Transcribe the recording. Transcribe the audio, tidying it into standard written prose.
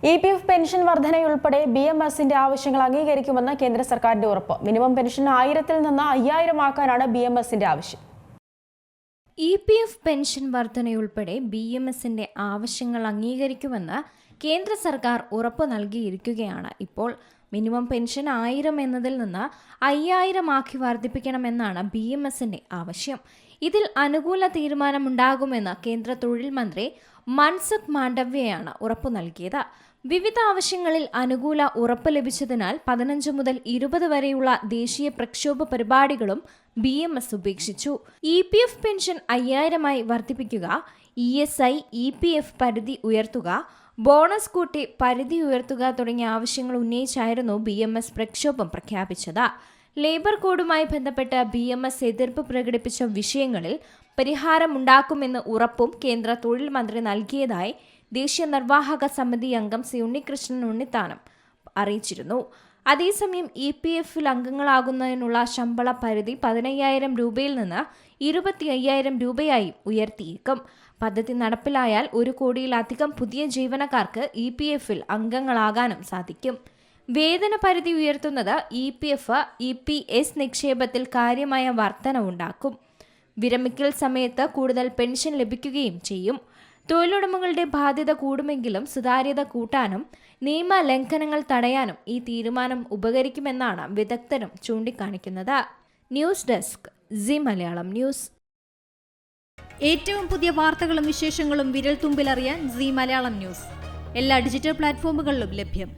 EPF pension വർധനയുൾപ്പെടെ BMSന്റെ ആവശ്യങ്ങൾ അംഗീകരിക്കുമെന്ന് കേന്ദ്ര സർക്കാരിന്റെ ഉറപ്പ്. മിനിമം പെൻഷൻ 1000-ൽ നിന്ന് 5000 ആക്കാനാണ് BMSന്റെ ആവശ്യം. EPF പെൻഷൻ വർധനയുൾപ്പെടെ BMSന്റെ ആവശ്യങ്ങൾ അംഗീകരിക്കുമെന്ന് കേന്ദ്ര സർക്കാർ ഉറപ്പ് നൽകിയിരിക്കുകയാണ്. ഇപ്പോൾ മിനിമം പെൻഷൻ 1000 എന്നതിൽ നിന്ന് 5000 ആക്കി വർദ്ധിപ്പിക്കണമെന്നാണ് BMSന്റെ ആവശ്യം. ഇതിൽ അനുകൂല തീരുമാനമുണ്ടാകുമെന്ന് കേന്ദ്ര തൊഴിൽ മന്ത്രി മൻസുഖ് മാണ്ഡവ്യയാണ് ഉറപ്പു നൽകിയത്. വിവിധ ആവശ്യങ്ങളിൽ അനുകൂല ഉറപ്പ് ലഭിച്ചതിനാൽ 15 മുതൽ 20 വരെയുള്ള ദേശീയ പ്രക്ഷോഭ പരിപാടികളും BMS ഉപേക്ഷിച്ചു. EPF പെൻഷൻ 5000-ആയി വർദ്ധിപ്പിക്കുക, ESI, EPF പരിധി ഉയർത്തുക, ബോണസ് കൂട്ടി പരിധി ഉയർത്തുക തുടങ്ങിയ ആവശ്യങ്ങൾ ഉന്നയിച്ചായിരുന്നു BMS പ്രക്ഷോഭം പ്രഖ്യാപിച്ചത്. ലേബർ കോഡുമായി ബന്ധപ്പെട്ട് BMS എതിർപ്പ് പ്രകടിപ്പിച്ച വിഷയങ്ങളിൽ പരിഹാരമുണ്ടാക്കുമെന്ന് ഉറപ്പും കേന്ദ്ര തൊഴിൽ മന്ത്രി നൽകിയതായി ദേശീയ നിർവാഹക സമിതി അംഗം സി ഉണ്ണികൃഷ്ണൻ ഉണ്ണിത്താനം അറിയിച്ചിരുന്നു. അതേസമയം EPF-ൽ അംഗങ്ങളാകുന്നതിനുള്ള ശമ്പള പരിധി 15,000 രൂപയിൽ നിന്ന് 25,000 രൂപയായി ഉയർത്തിയേക്കും. പദ്ധതി നടപ്പിലായാൽ 1 കോടിയിലധികം പുതിയ ജീവനക്കാർക്ക് EPF-ൽ അംഗങ്ങളാകാനും സാധിക്കും. വേതന പരിധി ഉയർത്തുന്നത് EPF, EPS നിക്ഷേപത്തിൽ കാര്യമായ വർധനവുണ്ടാക്കും. വിരമിക്കൽ സമയത്ത് കൂടുതൽ പെൻഷൻ ലഭിക്കുകയും ചെയ്യും. തൊഴിലുടമകളുടെ ബാധ്യത കൂടുമെങ്കിലും സുതാര്യത കൂട്ടാനും നിയമ ലംഘനങ്ങൾ തടയാനും ഈ തീരുമാനം ഉപകരിക്കുമെന്നാണ് വിദഗ്ധരും ചൂണ്ടിക്കാണിക്കുന്നത്. News desk C Malayalam news. ഏറ്റവും പുതിയ വാർത്തകളും വിശേഷങ്ങളും വിരൽ തുമ്പിലറിയാൻ സി മലയാളം ന്യൂസ് എല്ലാ ഡിജിറ്റൽ പ്ലാറ്റ്ഫോമുകളിലും ലഭ്യം.